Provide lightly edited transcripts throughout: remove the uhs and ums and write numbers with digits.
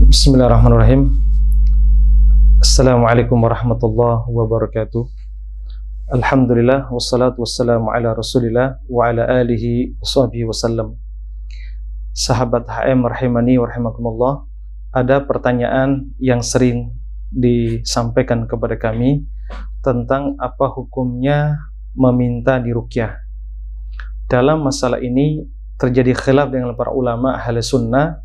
Bismillahirrahmanirrahim. Assalamualaikum warahmatullahi wabarakatuh. Alhamdulillah wassalatu wassalamu ala Rasulillah wa ala alihi washabihi wasallam. Sahabat HM rahimani wa rahimakumullah, ada pertanyaan yang sering disampaikan kepada kami tentang apa hukumnya meminta diruqyah. Dalam masalah ini terjadi khilaf dengan para ulama ahli sunnah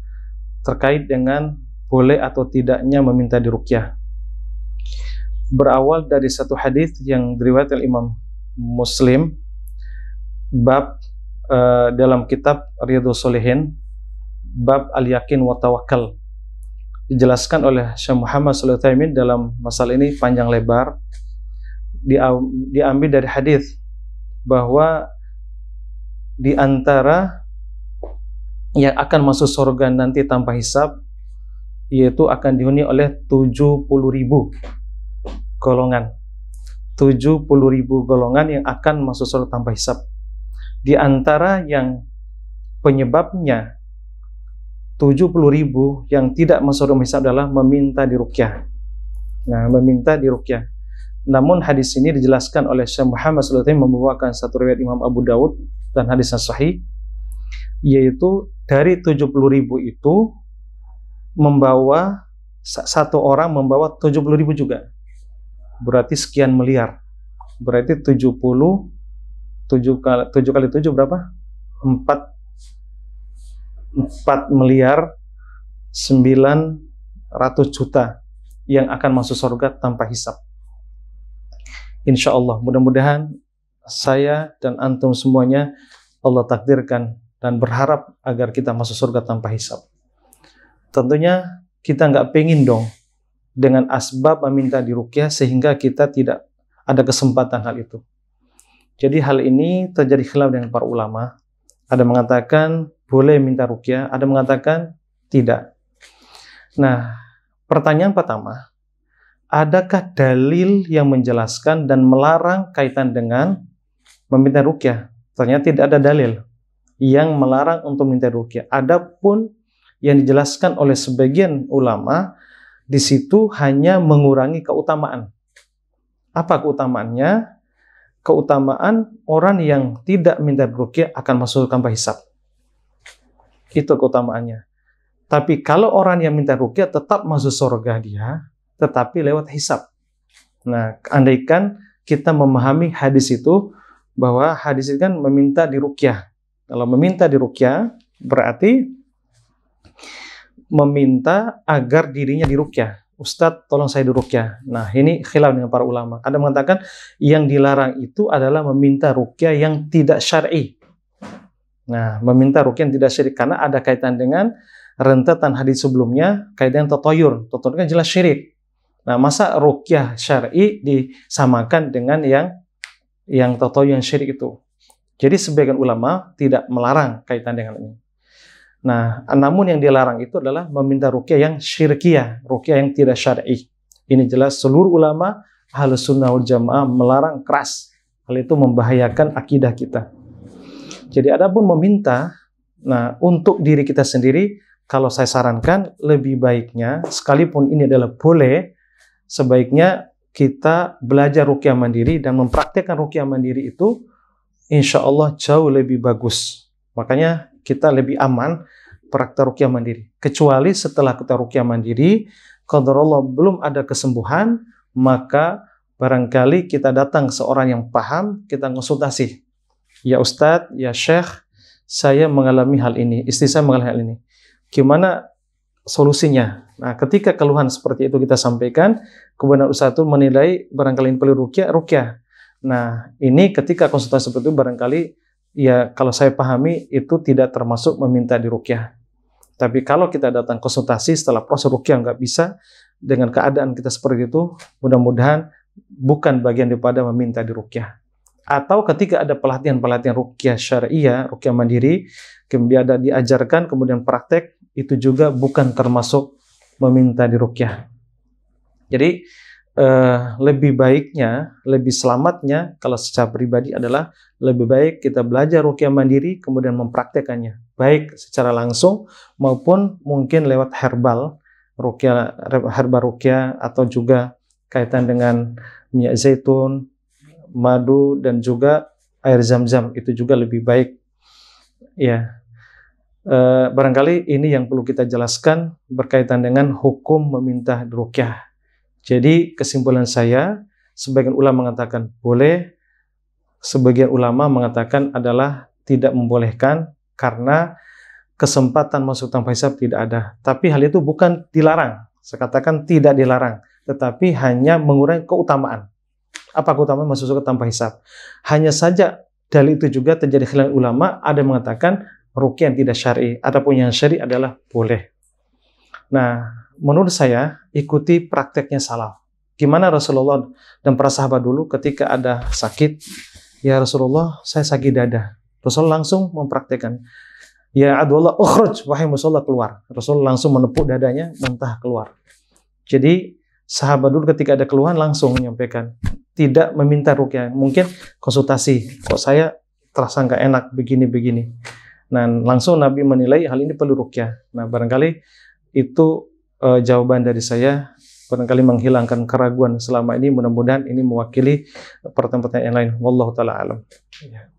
terkait dengan boleh atau tidaknya meminta diruqyah. Berawal dari satu hadis yang diriwayatkan Imam Muslim, bab dalam kitab Riyadhus Shalihin, bab al-yakin wa tawakkal. Dijelaskan oleh Syekh Muhammad Shalih Utsaimin dalam masalah ini panjang lebar. Diambil dari hadis bahwa di antara yang akan masuk surga nanti tanpa hisab, yaitu akan dihuni oleh 70.000 golongan. 70.000 golongan yang akan masuk surga tanpa hisab. Di antara yang penyebabnya 70.000 yang tidak masuk surga tanpa hisab adalah meminta diruqyah. Nah, meminta diruqyah. Namun hadis ini dijelaskan oleh Syekh Muhammad Shalih Utsaimin membawakan satu riwayat Imam Abu Daud dan hadisnya sahih, yaitu dari 70.000 itu membawa satu orang membawa 70.000 juga, berarti sekian miliar. Berarti 7 kali 7 berapa? 4 miliar 900 juta yang akan masuk surga tanpa hisab. Insya Allah, mudah-mudahan saya dan antum semuanya Allah takdirkan dan berharap agar kita masuk surga tanpa hisab. Tentunya kita nggak pengen dong dengan asbab meminta diruqyah sehingga kita tidak ada kesempatan hal itu. Jadi hal ini terjadi khilaf dengan para ulama. Ada mengatakan boleh minta ruqyah, ada mengatakan tidak. Nah, pertanyaan pertama, adakah dalil yang menjelaskan dan melarang kaitan dengan meminta ruqyah? Ternyata tidak ada dalil yang melarang untuk minta ruqyah. Adapun yang dijelaskan oleh sebagian ulama di situ hanya mengurangi keutamaan. Apa keutamaannya? Keutamaan orang yang tidak minta ruqyah akan masuk tanpa hisab. Itu keutamaannya. Tapi kalau orang yang minta ruqyah tetap masuk surga dia, tetapi lewat hisab. Nah, andaikan kita memahami hadis itu, bahwa hadis itu kan meminta diruqyah. Kalau meminta diruqyah berarti meminta agar dirinya diruqyah. Ustadz, tolong saya diruqyah. Nah, ini khilaf dengan para ulama. Ada mengatakan yang dilarang itu adalah meminta ruqyah yang tidak syar'i. Nah, meminta ruqyah yang tidak syar'i karena ada kaitan dengan rentetan hadis sebelumnya, kaitan tatoyur. Tatoyur kan jelas syirik. Nah, masa ruqyah syar'i disamakan dengan yang tatoyur yang syirik itu? Jadi sebagian ulama tidak melarang kaitan dengan ini. Nah, namun yang dilarang itu adalah meminta ruqyah yang syirkiyah, ruqyah yang tidak syar'i. Ini jelas seluruh ulama Ahlus Sunnah wal Jamaah melarang keras. Hal itu membahayakan akidah kita. Jadi adapun meminta, nah untuk diri kita sendiri, kalau saya sarankan lebih baiknya, sekalipun ini adalah boleh, sebaiknya kita belajar ruqyah mandiri dan mempraktikkan ruqyah mandiri itu insya Allah jauh lebih bagus. Makanya kita lebih aman praktek ruqyah mandiri. Kecuali setelah kita ruqyah mandiri, qadarullah belum ada kesembuhan, maka barangkali kita datang ke seorang yang paham, kita konsultasi. Ya Ustadz, ya Syekh, saya mengalami hal ini, istri saya mengalami hal ini. Gimana solusinya? Nah, ketika keluhan seperti itu kita sampaikan, kemudian Ustadz itu menilai barangkali ini perlu ruqyah. Nah, ini ketika konsultasi seperti itu barangkali ya kalau saya pahami itu tidak termasuk meminta diruqyah. Tapi kalau kita datang konsultasi setelah proses ruqyah nggak bisa dengan keadaan kita seperti itu, mudah-mudahan bukan bagian daripada meminta diruqyah. Atau ketika ada pelatihan-pelatihan ruqyah syariah, ruqyah mandiri, kemudian ada diajarkan, kemudian praktek, itu juga bukan termasuk meminta diruqyah. Jadi lebih baiknya, lebih selamatnya kalau secara pribadi adalah lebih baik kita belajar ruqyah mandiri kemudian mempraktekannya, baik secara langsung maupun mungkin lewat herbal ruqyah, herba ruqyah, atau juga kaitan dengan minyak zaitun, madu, dan juga air zam-zam, itu juga lebih baik. Ya, barangkali ini yang perlu kita jelaskan berkaitan dengan hukum meminta ruqyah. Jadi kesimpulan saya, sebagian ulama mengatakan boleh, sebagian ulama mengatakan adalah tidak membolehkan karena kesempatan masuk tanpa hisab tidak ada. Tapi hal itu bukan dilarang. Saya katakan tidak dilarang, tetapi hanya mengurangi keutamaan. Apa keutamaan masuk surga tanpa hisab? Hanya saja dalil itu juga terjadi khilaf ulama, ada yang mengatakan ruqyah yang tidak syar'i, adapun yang syar'i adalah boleh. Nah, menurut saya ikuti prakteknya salaf. Gimana Rasulullah dan para sahabat dulu ketika ada sakit, ya Rasulullah, saya sakit dada. Rasulullah langsung mempraktekkan. Ya Abdullah, ukhruj, wahai Rasulullah, keluar. Rasulullah langsung menepuk dadanya, muntah keluar. Jadi sahabat dulu ketika ada keluhan langsung menyampaikan, tidak meminta ruqyah. Mungkin konsultasi, kok saya terasa nggak enak begini-begini. Nah, langsung Nabi menilai hal ini perlu ruqyah. Nah, barangkali itu jawaban dari saya, barangkali menghilangkan keraguan selama ini. Mudah-mudahan ini mewakili pertanyaan yang lain. Wallahu ta'ala alam. Ya.